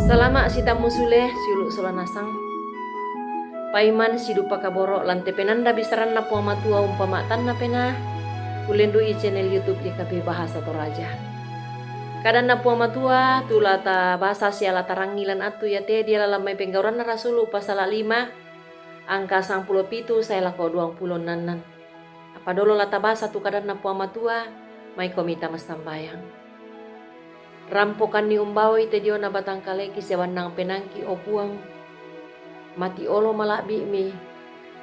Salama sita musule siulu solanasang. Paiman sidupa kaboro lante penanda bisaran na puama tua umpama tanna pena. Ulendu i channel YouTube YKB Bahasa Toraja. Kadang na puama tua tulata bahasa siala tarangilan atu ya te dia lalamai penggauran na rasulu pasal 5 angka 97 saya lako 20 nanan. Apa dolo lata bahasa tu kadang na puama tua mai komita mas tambayang. Rampokan ni umbawai te dio na batang kaleki sewan nang penangki o puang. Mati olo malabi mi.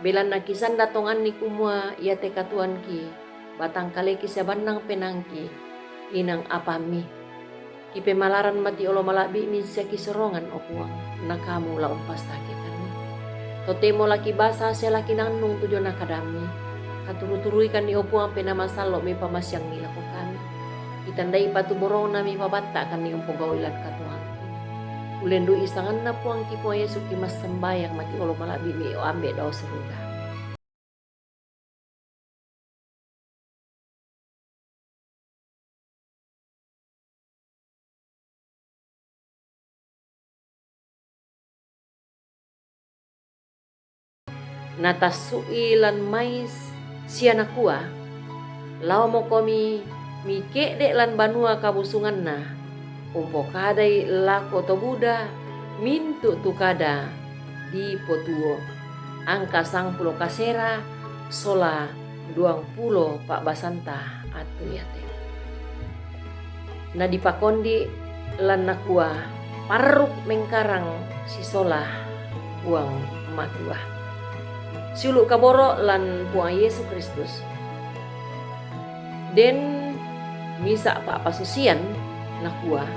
Belan na kisan datongan ni kumua ia te katuan ki. Batang kaleki sewan nang penangki. Inang apami. Kipe malaran mati olo malabi mi seki serongan o puang. Na kamu la umpas takikan ni. Totemo laki basa se laki nanung tujo na kadami. Katuru-turuikan ni o puang penamasalo mi pamasyang nila ko kami. Itandai patu borong nami pabata kan ni umpong gawilan katuang. Ulendu isangan na puang kipo Yesu kimas sembayang mati olo malabi mi o ambe daw seruga. Natasuilan mais siana kua. Lao mo komi mike dek lan banua kabusungan na. Umpo kadai lako to Buddha mintu tu kada di potuo. Angka 10 kasera sola 20 Pak Basanta atu yate. Na dipakondi lan nakua paruk mengkarang si sola uang matua. Siulu kaboro lan puang Yesus Kristus. Den misa Pak Pasusian nakua.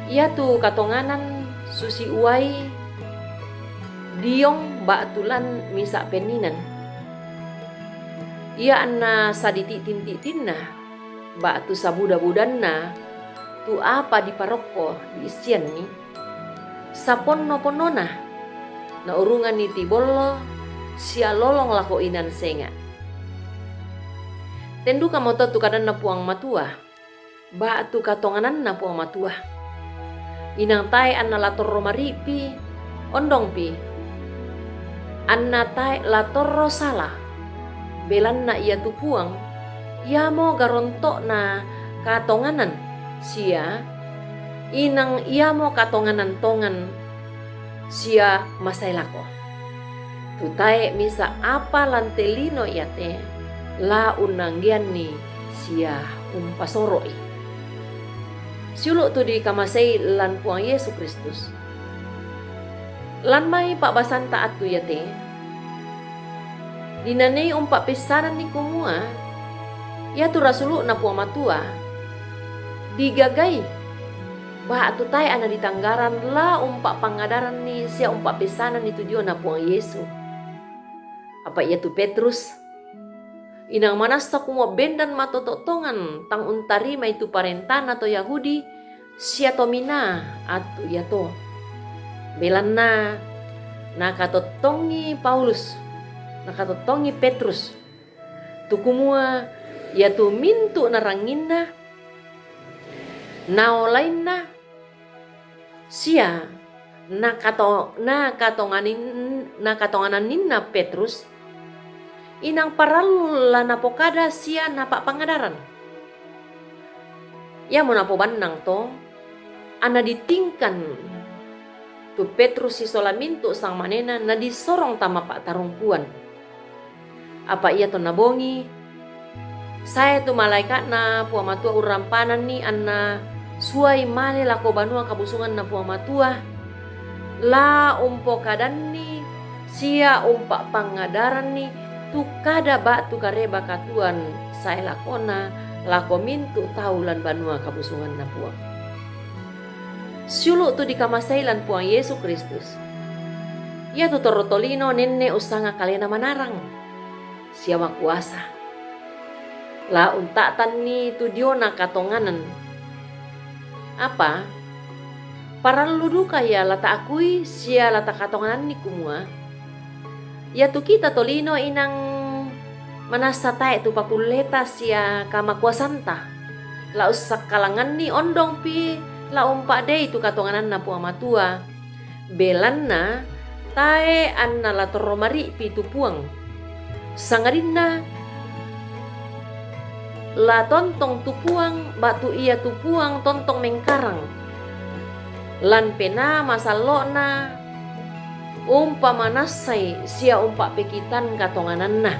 Ia tu katonganan susi uai diong batulan misa peninan. Ia anna saditi tinti-tinna batu sabuda-budanna tu apa di paroko di isian ni. Sapon noponona na urungan ni tibolo sia lolong lako inan senga. Tendu kamoto tu kadan na puang matua. Ba tu katonganan na puang matua. Inang tai anna lator romaripi ondong pi. Anna tai lator rosala. Belan na ia tu puang. Ia mo garontok na katonganan sia. Inang ia mo katonganan tongan sia masai lako. Tutai misa apa lantelino iate la unanggian ni sia umpasoroi. Siuluk tu di kamasai lan puang Yesus Kristus. Lan mai Pak Basanta atu yate. Dinanei umpak pesanan ni kumua. Ya tu rasuluk na puang matua. Digagai. Ba tu tai ana di tanggaran la umpak pangadaran ni sia umpak pesanan itu dio na puang Yesus. Apa ia tu Petrus? Inang manasta kumo bendan matototongan tang untarima itu parentan atau Yahudi sia tomina atu ya to. Belanna nakatotongi Paulus, nakatotongi Petrus. Tu kumua ya tu mintu naranginna naolainna sia nakatonganan ninna Petrus inang paralu la napokada sia napak pangadaran. Ya mo napo banang to ana ditingkan tu Petrus si solamintu sang manena na disorong tama pak tarungkuan. Apa ia to nabongi saya tu malaikat na puang matua urampanan ni anna suai male lako banua kabusungan na puang matua la umpo kadan ni sia umpak pangadaran ni tu kada batu kareba katuan saya lakona lako mintu taulan banua kabusungan na puang. Siulu tu di kamasailan puang Yesus Kristus. Ia tu torotolino nenne usanga kalena manarang siapa kuasa. La untatan ni tu diona katonganan. Apa? Para ludu kaya lata akui sia lata katonganan ni kumua. Ya tu kita tolino inang manasa tae tu papuleta sia kama kuasanta. La usak kalangan ni ondong pi La umpa de itu katonganan na puang matua. Belan na tae anna la toromari pitu puang. Sangarinna la tontong tupuang batu ia tupuang tontong mengkarang. Lan pena masalo na umpa manasai sia umpa pekitan katonganan na.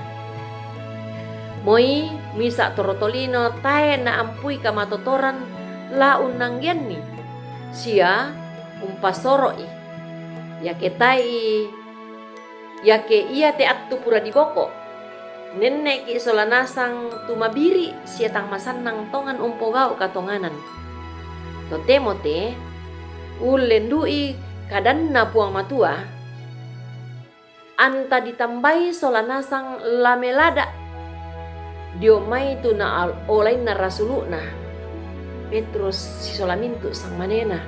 Moi misa torotolino tae na ampui kamatotoran la unangyan ni sia umpa soroi yake tai yake ia te attu pura di boko nenek ki solanasang tumabiri sia tang masanang tongan umpogau katonganan totemo te ulendui kadanna puang matua anta ditambai solanasang lamelada dio mai tu na olay na rasulu na Petrus si solamintu sang manena.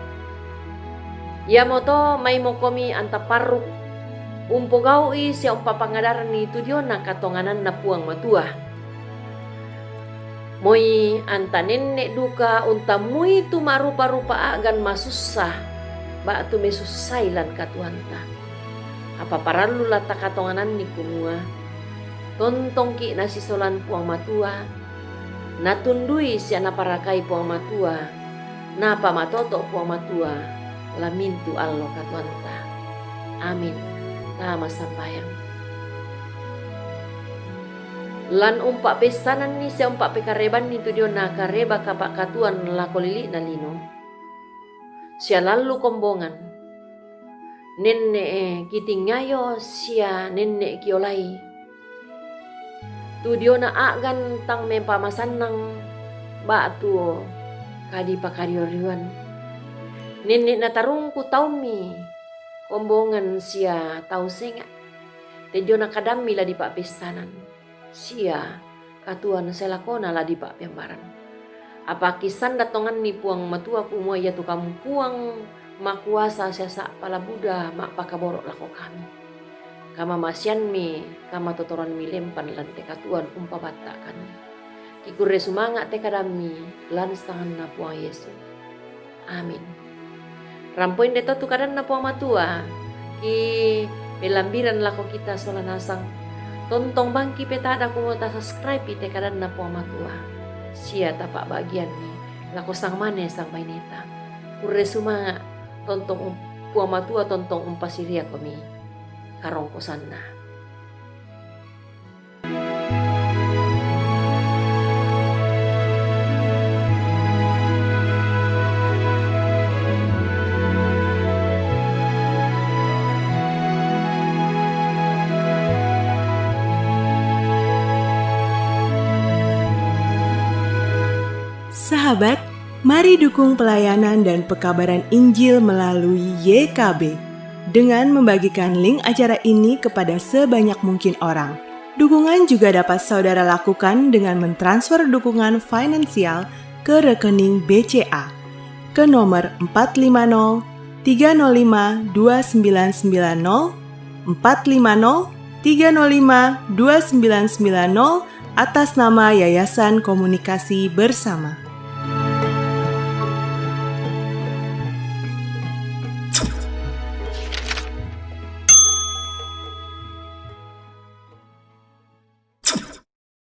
Ya moto may mokomi anta paruk umpogawi siya pangadaran ni tu dio na katonganan na puang matua. Moy anta nenne duka unta mui tu marupa-rupa agan masusah ba tu mesusailan katuanta. Apa paralu lata katonganan ni kumua. Tontong ki nasi solan puang matua, natundui si anak parakai puang matua, napa matoto puang matua, lamintu allo katuanta. Amin. Tama sampayang. Lan umpak pesanan ni si umpak pekareban ni tudio na kareba kapak katuan lakolili na lino. Sia lalu kombongan. Nenne kitingayo sia nenne kiolai. Tudio na agan tang mempamasan ng batu kadi pakarioriwan. Nenek na tarungku taumi kombongan sia tau senga. Tejo na kadami la di pak pesanan. Sia katuan selakona la di pak pembaran. Apa kisan datongan ni puang matua kumua ya tu kamu puang makuasa siasa pala Buddha mak pakaborok lako kami. Kama masyan mi, kama totoran mi lempan lan tekatuan umpa bata kami. Kikure sumangat tekadami lan stangan na puang Yesu. Amin. Rampoin deto tu kadan na puang matua. Ki pelambiran lako kita solanasang. Tontong bangki petada kumota subscribe ite kadan na puang matua. Sia tapak bagian ni lako sang mane sang maineta. Kure sumangat tontong puang matua tontong umpa siria kami. Karong kosanna. Sahabat, mari dukung pelayanan dan pekabaran Injil melalui YKB. Dengan membagikan link acara ini kepada sebanyak mungkin orang. Dukungan juga dapat saudara lakukan dengan mentransfer dukungan finansial ke rekening BCA ke nomor 450 305 2990 450 305 2990 atas nama Yayasan Komunikasi Bersama.